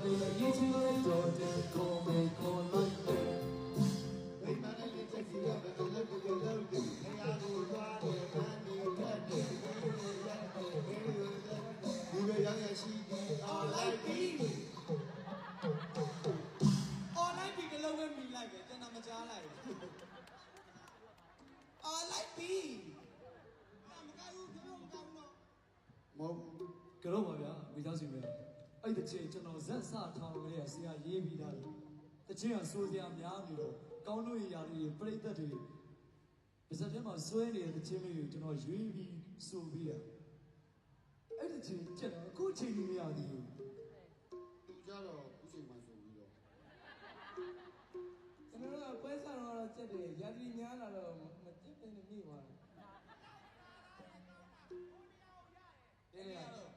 တယ်ရေးချင်တဲ့တော်တယ်ခေါ်မယ်ခေါ်လိုက်တယ်မိမနဲ့လက်ချက်စီရမယ်အလုပ်ကိုလုပ်တယ်ခရကိုသွားတယ်မန်းနေတတ်တယ်ဒီလိုရရရှိတယ်အော်လိုက်ပြီအော်လိုက်ပြီကလုံးဝမိလိုက်ပဲကျွန်တော်မကြားလိုက်အော်လိုက်ပြီမကောက်ဘူးကျွန်တော်မကောက်ဘူးနော်မဟုတ်ကတော့ပါဗျာမိသားစုများအဲ့တချင်းကျွန်တော်ဇက်စထောင်လေးဆရာရေးပြီးသားတယ်တချင်းကစိုးစရာများနေတော့ကောင်းလို့ရရတယ်ပြိတ္တတွေပါစက်ထဲမှာဆွဲနေတဲ့တချင်းလေးကိုကျွန်တော်ရွေးပြီးစိုးပြီးတာအဲ့တချင်းကျက်အခုချိန်ကြီးမရသေးဘူးသူကြတော့ခုချိန်မှဆိုပြီးတော့ကျွန်တော်တို့ပွဲစားတော့ကျက်တယ်ရာသီများလာတော့မကျက်တဲ့နေမိသွားတယ်တယ်ရတော့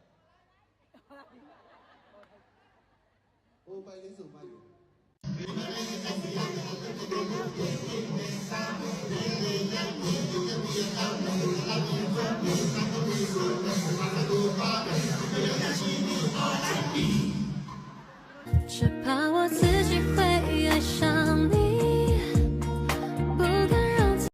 ဟိုပိုင်လေးဆိုပိုင်ရ只怕我自己会爱上你，不敢让自己。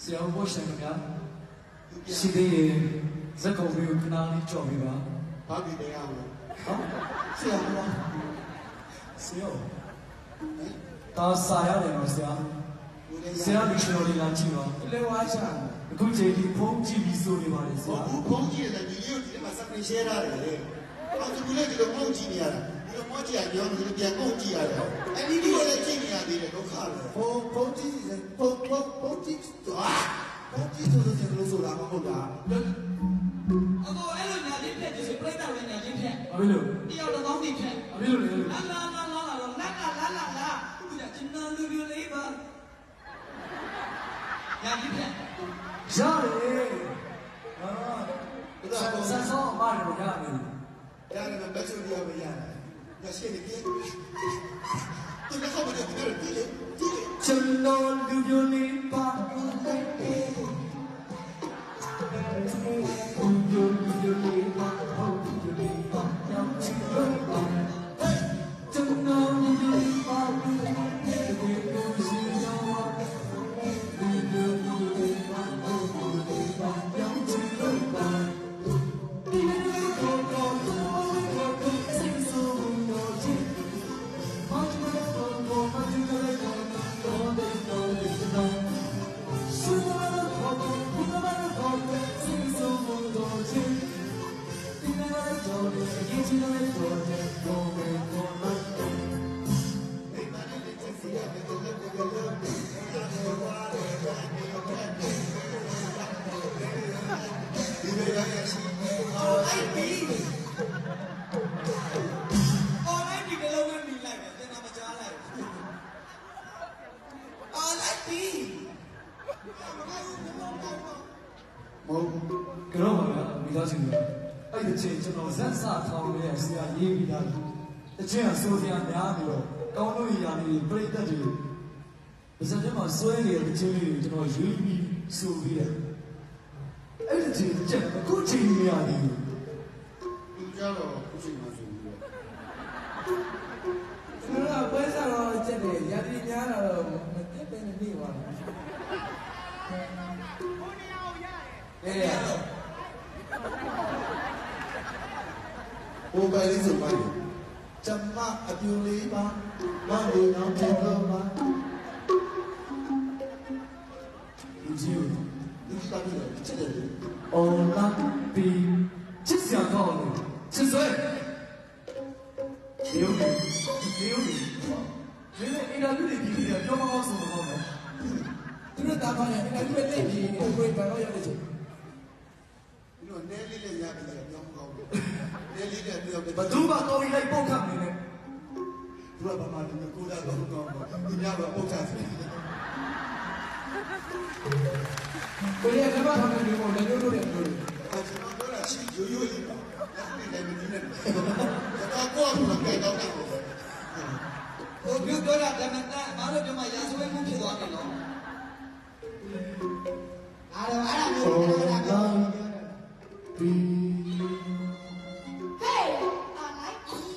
ဆရာဘုရားရှင်ခင်ဗျာရှိသေးတယ်ဇက်ကောင်လေးကိုခဏလေးကြော်ပြပါဘာပြီးလဲအောင်လို့ဟောဆရာဘုရားဆရာတာစာရတယ်နော်ဆရာဆရာလူရှင်တော်လေးလာကြည့်ပါလေဝါချာအခုချိန်ဒီဖုန်းကြည့်ပြီးဆိုနေပါလေဆရာဖုန်းကြည့်တယ်ဒီလေးကိုဒီမှာစပင်းရှဲထားတယ်လေအော်ဒီလေးဒီလိုဖုန်းကြည့်နေရတာဒီလိုဖုန်းကြည့်ရရောဒီလိုပြန်ဖုန်းကြည့်ရတယ်အဲ့ဒီဒီလည်းကြည့်နေရသေးတယ်ဒုက္ခပဲဖုန်းကြည့်တယ်ဖုန်းကြည့်သွားဖုန်းကြည့်ဆိုလို့ဆိုတာမဟုတ်တာအကိုအဲ့လိုညာချင်းဖြတ်ကြည့်ပြိတ္တာဝင်ညာချင်းဖြတ်ဘာဖြစ်လို့တယောက်တစ်ကောင်းစီဖြတ်ဘာဖြစ်လို့လဲလာလာသူကကျွန်တော်လူပြလေးပါညာချင်းဖြတ်ရတယ်ဟာဆန်ဆောင်းအမတို့ရတယ်ရတယ်ဘယ်လိုလုပ်ရမလဲရရှိနေပြီသူလည်းခေါ်တယ်ဒီလိုဒီလိုကျွန်တော်လူပြလေးပါကတော့ပါဗျာမိသားစုများအဲ့ဒီချိန်ကျွန်တော်ဇက်စထောင်လေးဆရာရေးပြီးသားတချင်းကစိုးစရာများပြီးတော့ကောင်းလို့ရရတယ်ပြိတ္တတွေပါစက်ထဲမှာဆွဲနေတဲ့ချင်းလေးကိုကျွန်တော်ရွေးပြီးဆိုပြီးတယ်အဲ့ဒီချိန်ကျက်အခုချိန်မရသေးဘူးသူကြတော့ခုချိန်မှဆိုပြီးတော့ကျွန်တော်ကပွဲစားတော့ကျက်တယ်ရာသီများလာတော့မကျက်တဲ့နေမိသွားတယ်ရတော့ဟိုပိုင်လေးဆိုပိုင်ကျမအပြူလေးပါမလို့တော့ပြန်တော့ပါလူကြီးကိုဒီကတည်းကချက် တယ်လေ အော်လာပီချစ်စရာကောင်းတယ်ချစ်စွဲဒီလိုဒီလိုဒီနေ့အင်တာဗျူးတွေပြီးပြီးပြောမအောင်ဆိုတော့မယ် သူတို့တာပါနဲ့အဲ့ဒီတိတ်ပြီးကိုယ်ဘာလို့ရလဲချင်း ဒီတော့နဲလေးနဲ့ရပြီပြောမကောင်းဘူးနဲလေးနဲ့ပြောတယ် ဘသူမှတော်ရီလိုက်ပုတ်ခတ်နေတယ် သူကဘာမှဒီကိုဒါတော့ကောင်းတော့ဒီညကပုတ်ချတယ် ကိုယ်ရကဘာထားနေလို့လည်းတို့ရတယ်တို့ ကျွန်တော်တို့ကရှိရိုးရိုးလေးပါလက်နဲ့လည်းမင်းနဲ့တော့ကိုယ့်အကူကဲတော့တယ် ကိုပြောတာဓမ္မတာအားလို့ပြောမှရာဇဝဲမှုဖြစ်သွားတယ်နော်အားတော့အားမျိုးပြောတာပြော ပီ Hey, I like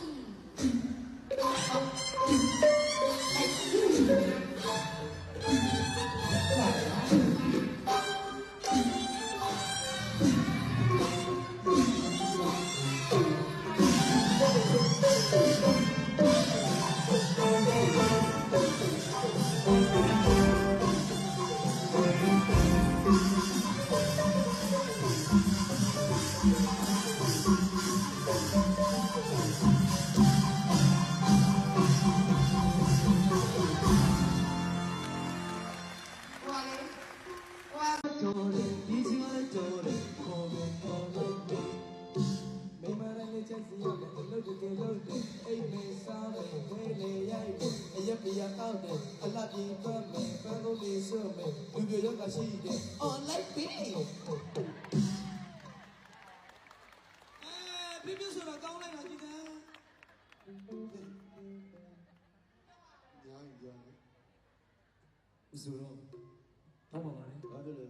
on like me ပြပြဆိုတာကောင်းလိုက်တာကြည့်တယ် ညာညာ ဆိုတော့တော့ပါပါလေ ဘာလို့လဲ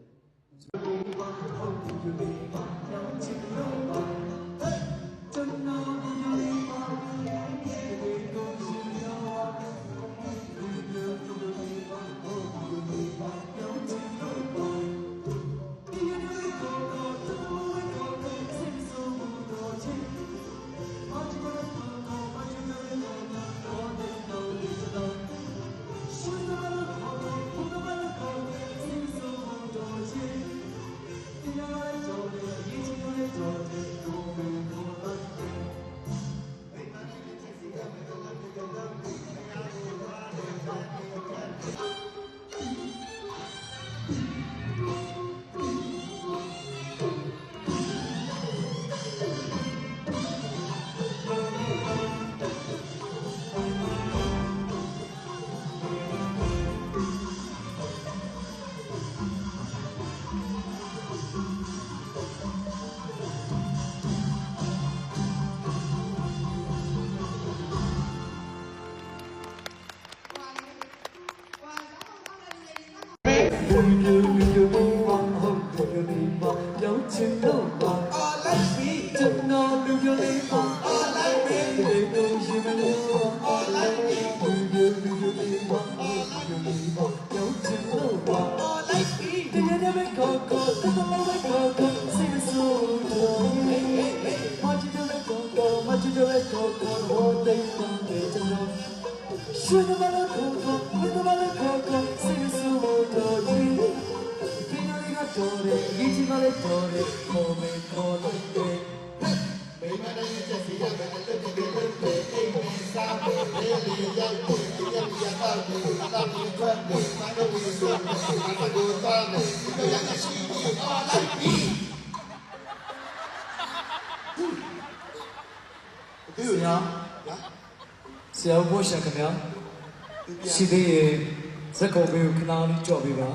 ပြောင်းချင်တော့ပါ on like me ကျွန်တော်လူပြလေးပါ on like me ဒီလိုရှိမလို့ on like me လူပြလေးပါပြောင်းချင်တော့ပါ on like me တကယ်တည်းကောကောတကယ်လည်းကောကောစိတ်ဆိုးတော့မချစ်တဲ့ကောကောမချစ်တဲ့ကောကောဟောတဲ့တဲ့ကျွန်တော်ရှိနေမလို့ကောကောဝိတမလို့ကောကောစိတ်ဆိုးတော့ဒီနေ့ကတော့ဒီချီမလေးတော့ခေါ်မယ်ခေါ်လို့တဲ့ မိမတိုင်းချက်စီရမယ်တက်တက်တက်တက်အိမ်မစားမယ်လေးလေးရောက်တယ်ဒီရရတော့ဒီတော့ဒီထွက်တယ်မတော်ဘူးဆိုတော့အကူသားမယ်ဒီရကရှိပြီးအားလိုက်ပြီး ဒီရဆရာဘိုးရှင်ခင်ဗျာရှိသေးရဲ့ဇက်ကုန်ပေးကိုခဏလေးကြော့ပေးပါ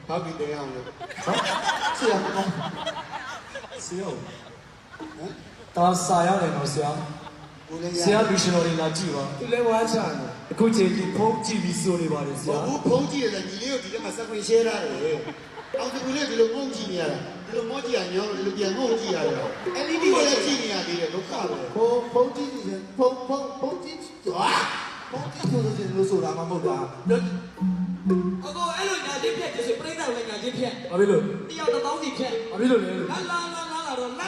ဟုတ်ပြီတရားအောင်လို့ ဟုတ်ဆရာကောဆရာ ဟမ် တာစာရတယ်နော်ဆရာ ကိုလည်းရ ဆရာလူရှင်တော်တွေလာကြည့်ပါ သူလည်းဝါချတယ် အခုချိန်ဒီဖုန်းကြည့်ပြီးစိုးနေပါတယ်ဆရာ ဘူးဖုန်းကြည့်ရတယ်ညီလေးကိုဒီထဲမှာစက်ခွင့် share ရတယ်အောင်သူလေးဒီလိုငုံကြည့်နေရတာဒီလိုမောကြည့်ရညောင်းလို့ဒီလိုပြန်ငုံကြည့်ရတယ် LED ကိုလည်းကြည့်နေရသေးတယ်ဒုက္ခပဲ ဖုန်းကြည့်နေဖုန်းကြည့်ဟာဖုန်းကြည့်ဆိုလို့ဆိုတာမဟုတ်တာ အကိုအဲ့လိုညာချင်းဖြတ်ကျဆိုပြိဿဝင်ညာချင်းဖြတ် ဘာဖြစ်လို့ တယောက်တစ်ပေါင်းစီဖြတ် ဘာဖြစ်လို့လဲ လာတော့လာ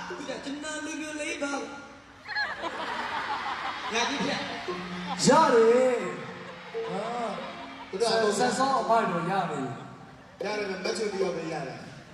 ဒီကကျွန်တော်လူပြလေးပါညာချင်းဖြတ် ရတယ်အာ သူတို့အကုန် ဆက်ဆောင်းအမိုက်တော့ရပြီ ရတယ်မက်ချူတယောက်ပဲရတယ် ဟ